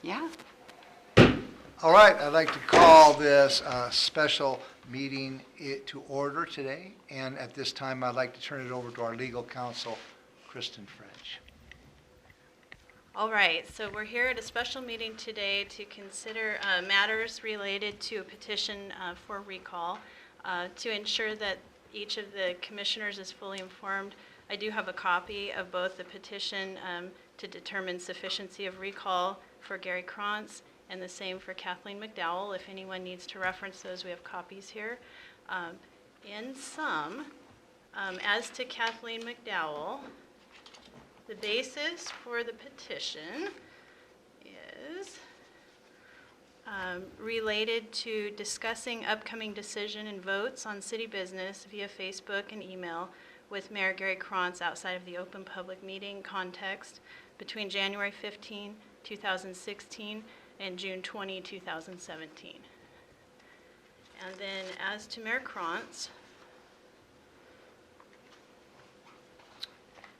Yeah. All right, I'd like to call this special meeting to order today. And at this time, I'd like to turn it over to our legal counsel, Kristen French. All right, so we're here at a special meeting today to consider matters related to a petition for recall. To ensure that each of the commissioners is fully informed, I do have a copy of both the petition to determine sufficiency of recall for Gary Krantz and the same for Kathleen McDowell. If anyone needs to reference those, we have copies here. In sum, as to Kathleen McDowell, the basis for the petition is related to discussing upcoming decision and votes on city business via Facebook and email with Mayor Gary Krantz outside of the open public meeting context between January 15, 2016 and June 20, 2017. And then as to Mayor Krantz,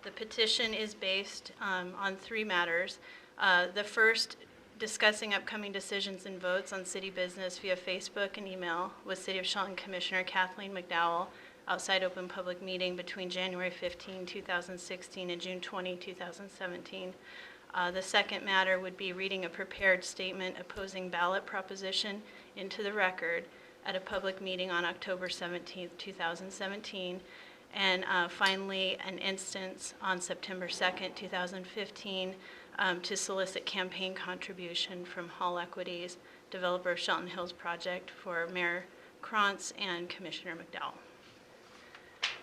the petition is based on three matters. The first, discussing upcoming decisions and votes on city business via Facebook and email with City of Shelton Commissioner Kathleen McDowell outside open public meeting between January 15, 2016 and June 20, 2017. The second matter would be reading a prepared statement opposing ballot proposition into the record at a public meeting on October 17, 2017. And finally, an instance on September 2nd, 2015, to solicit campaign contribution from Hall Equities, developer of Shelton Hills project, for Mayor Krantz and Commissioner McDowell.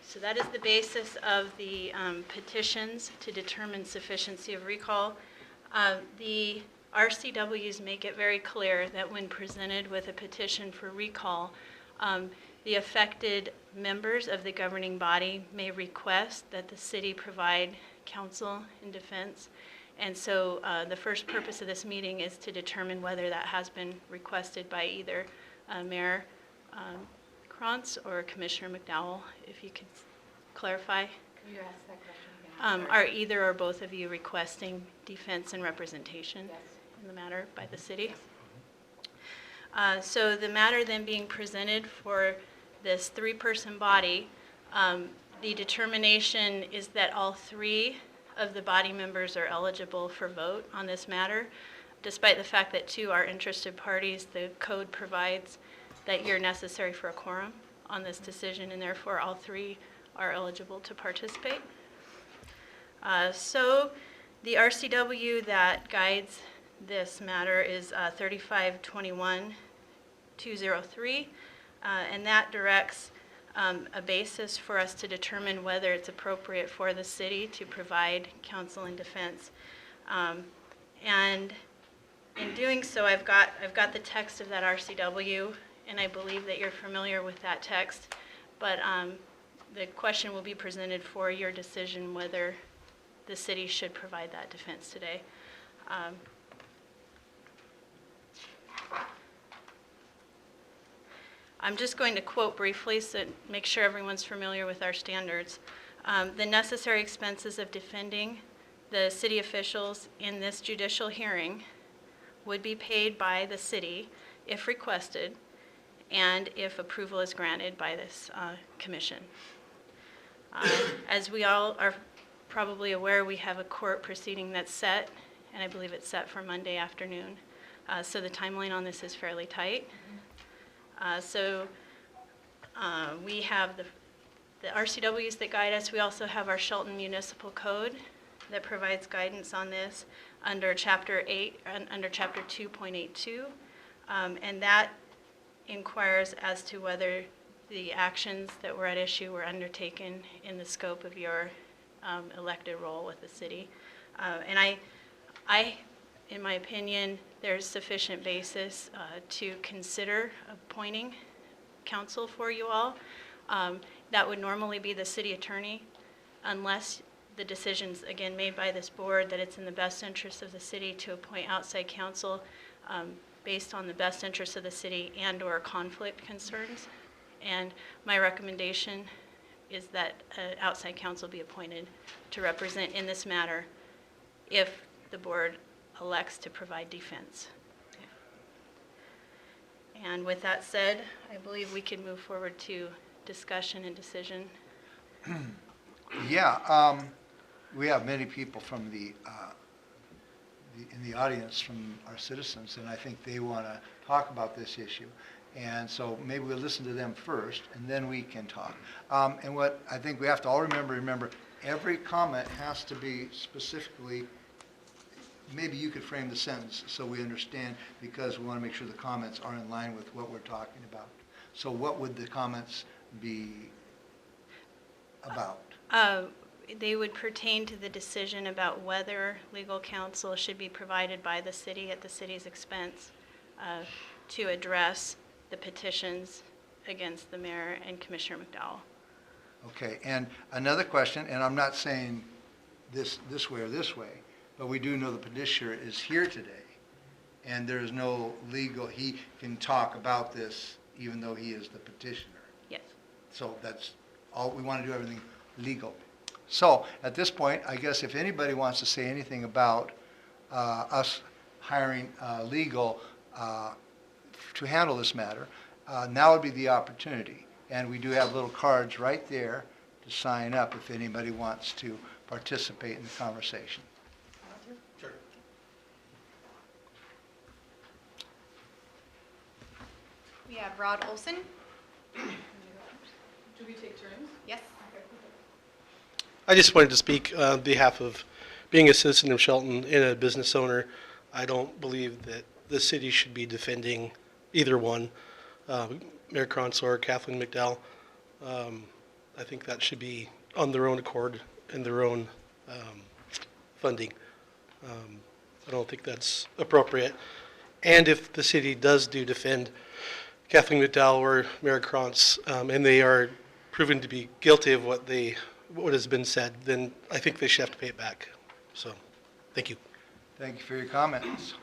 So that is the basis of the petitions to determine sufficiency of recall. The RCWs make it very clear that when presented with a petition for recall, the affected members of the governing body may request that the city provide counsel and defense. And so the first purpose of this meeting is to determine whether that has been requested by either Mayor Krantz or Commissioner McDowell. If you could clarify. Can you ask that question again? Are either or both of you requesting defense and representation Yes. in the matter by the city? So the matter then being presented for this three-person body, the determination is that all three of the body members are eligible for vote on this matter. Despite the fact that two are interested parties, the code provides that you're necessary for a quorum on this decision, and therefore all three are eligible to participate. So the RCW that guides this matter is 3521-203, and that directs a basis for us to determine whether it's appropriate for the city to provide counsel and defense. And in doing so, I've got the text of that RCW, and I believe that you're familiar with that text, but the question will be presented for your decision whether the city should provide that defense today. I'm just going to quote briefly so make sure everyone's familiar with our standards. The necessary expenses of defending the city officials in this judicial hearing would be paid by the city if requested and if approval is granted by this commission. As we all are probably aware, we have a court proceeding that's set, and I believe it's set for Monday afternoon. So the timeline on this is fairly tight. So we have the RCWs that guide us. We also have our Shelton Municipal Code that provides guidance on this under Chapter 8, under Chapter 2.82, and that inquires as to whether the actions that were at issue were undertaken in the scope of your elected role with the city. And I, in my opinion, there's sufficient basis to consider appointing counsel for you all. That would normally be the city attorney, unless the decision's, again, made by this board that it's in the best interest of the city to appoint outside counsel based on the best interest of the city and or conflict concerns. And my recommendation is that outside counsel be appointed to represent in this matter if the board elects to provide defense. And with that said, I believe we can move forward to discussion and decision. Yeah, we have many people from in the audience from our citizens, and I think they want to talk about this issue. And so maybe we'll listen to them first, and then we can talk. And what I think we have to all remember, every comment has to be specifically, maybe you could frame the sentence so we understand, because we want to make sure the comments are in line with what we're talking about. So what would the comments be about? They would pertain to the decision about whether legal counsel should be provided by the city at the city's expense to address the petitions against the mayor and Commissioner McDowell. Okay, and another question, and I'm not saying this way or this way, but we do know the petitioner is here today, and there is no legal, he can talk about this even though he is the petitioner. Yes. So that's all, we want to do everything legal. So at this point, I guess if anybody wants to say anything about us hiring legal to handle this matter, now would be the opportunity. And we do have little cards right there to sign up if anybody wants to participate in the conversation. Sure. We have Rod Olson. Do we take turns? Yes. I just wanted to speak on behalf of being a citizen of Shelton and a business owner. I don't believe that the city should be defending either one, Mayor Kronsor or Kathleen McDowell. I think that should be on their own accord and their own funding. I don't think that's appropriate. And if the city does defend Kathleen McDowell or Mayor Krantz, and they are proven to be guilty of what has been said, then I think they should have to pay it back. So, thank you. Thank you for your comments.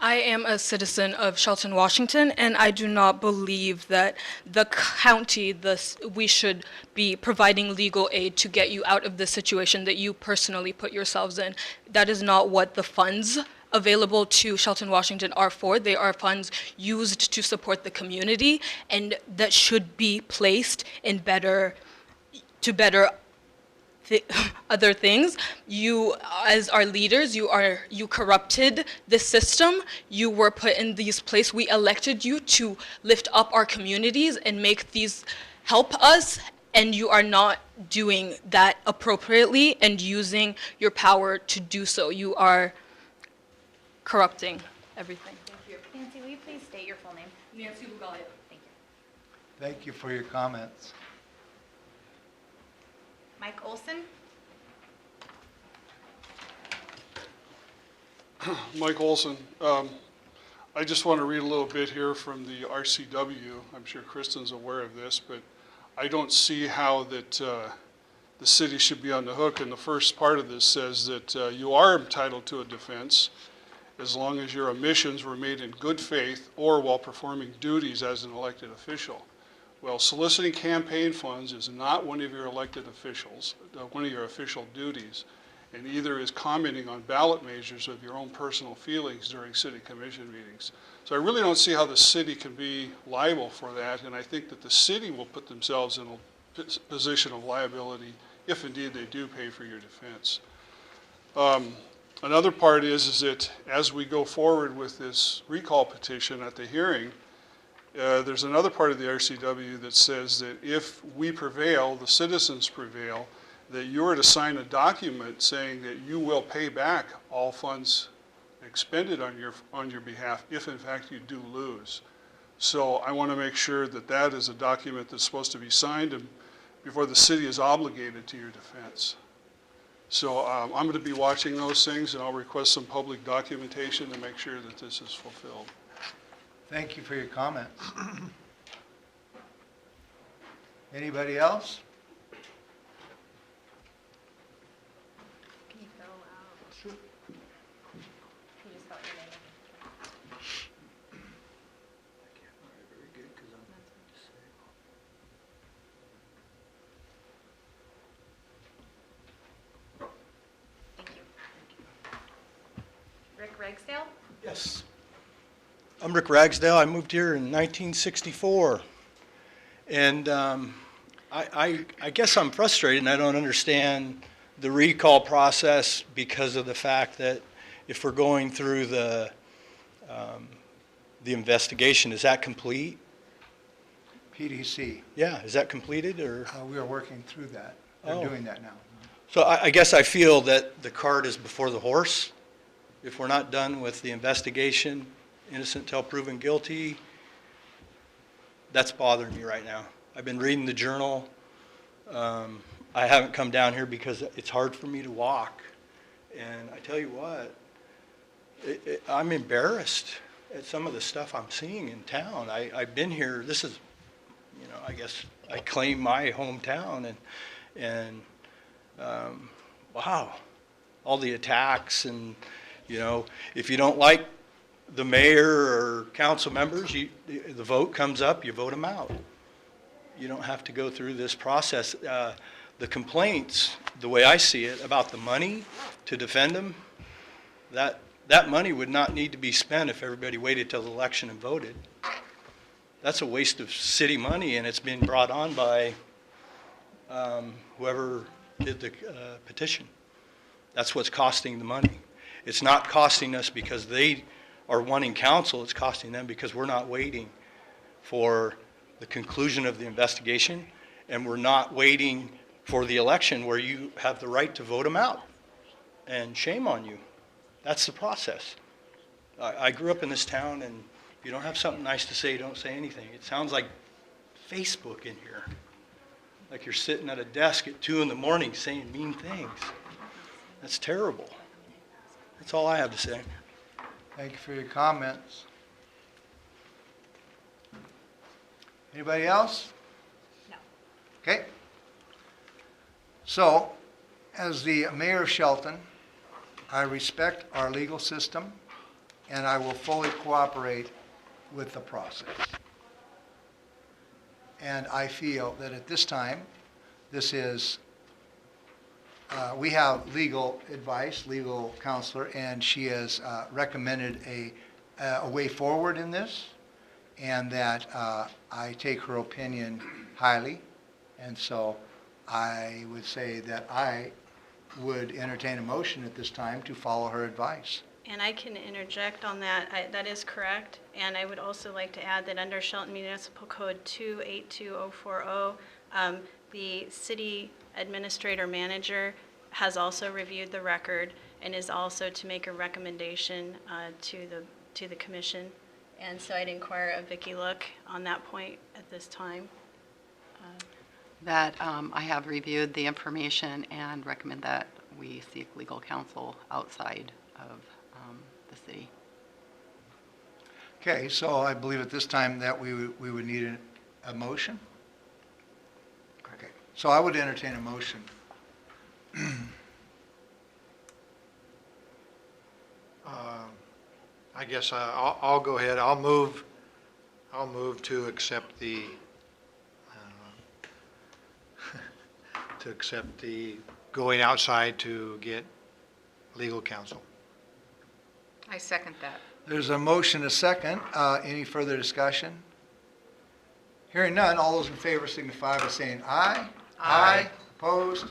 I am a citizen of Shelton, Washington, and I do not believe that the county, we should be providing legal aid to get you out of the situation that you personally put yourselves in. That is not what the funds available to Shelton, Washington are for. They are funds used to support the community, and that should be placed in other things. You, as our leaders, you corrupted this system. You were put in these places. We elected you to lift up our communities and make these help us, and you are not doing that appropriately and using your power to do so. You are corrupting everything. Thank you. Nancy, will you please state your full name? Nancy Bugalia. Thank you. Thank you for your comments. Mike Olson. Mike Olson. I just want to read a little bit here from the RCW. I'm sure Kristen's aware of this, but I don't see how that the city should be on the hook. And the first part of this says that you are entitled to a defense as long as your omissions were made in good faith or while performing duties as an elected official. Well, soliciting campaign funds is not one of your elected officials, one of your official duties, and either is commenting on ballot measures of your own personal feelings during city commission meetings. So I really don't see how the city can be liable for that, and I think that the city will put themselves in a position of liability if indeed they do pay for your defense. Another part is that as we go forward with this recall petition at the hearing, there's another part of the RCW that says that if we prevail, the citizens prevail, that you're to sign a document saying that you will pay back all funds expended on your behalf if in fact you do lose. So I want to make sure that that is a document that's supposed to be signed before the city is obligated to your defense. So I'm going to be watching those things, and I'll request some public documentation to make sure that this is fulfilled. Thank you for your comments. Anybody else? Can you fill out? Ragsdale. Yes. I'm Rick Ragsdale. I moved here in 1964. And I guess I'm frustrated and I don't understand the recall process because of the fact that if we're going through the investigation, is that complete? PDC, Yeah, is that completed or? we are working through that. Oh. They're doing that now. So I guess I feel that the cart is before the horse. If we're not done with the investigation, innocent till proven guilty, that's bothering me right now. I've been reading the journal. I haven't come down here because it's hard for me to walk. And I tell you what, I'm embarrassed at some of the stuff I'm seeing in town. I've been here, this is, I guess I claim my hometown and wow, all the attacks and, if you don't like the mayor or council members, the vote comes up, you vote them out. You don't have to go through this process. The complaints, the way I see it, about the money to defend them, that money would not need to be spent if everybody waited till the election and voted. That's a waste of city money, and it's been brought on by whoever did the petition. That's what's costing the money. It's not costing us because they are wanting counsel. It's costing them because we're not waiting for the conclusion of the investigation, and we're not waiting for the election where you have the right to vote them out. And shame on you. That's the process. I grew up in this town, and if you don't have something nice to say, don't say anything. It sounds like Facebook in here. Like you're sitting at a desk at 2 in the morning saying mean things. That's terrible. That's all I have to say. Thank you for your comments. Anybody else? No. Okay. So, as the mayor of Shelton, I respect our legal system, and I will fully cooperate with the process. And I feel that at this time, this is, we have legal advice, legal counselor, and she has recommended a way forward in this, and that I take her opinion highly. And so I would say that I would entertain a motion at this time to follow her advice. And I can interject on that. That is correct. And I would also like to add that under Shelton Municipal Code 282040, the city administrator manager has also reviewed the record and is also to make a recommendation to the commission. And so I'd inquire of Vicki Look on that point at this time. That I have reviewed the information and recommend that we seek legal counsel outside of the city. Okay, so I believe at this time that we would need a motion. Okay, so I would entertain a motion. I guess I'll go ahead. I'll move to accept the going outside to get legal counsel. I second that. There's a motion, a second. Any further discussion? Hearing none, all those in favor signify by saying aye. Aye. Opposed?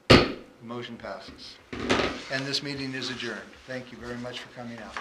The motion passes. And this meeting is adjourned. Thank you very much for coming out.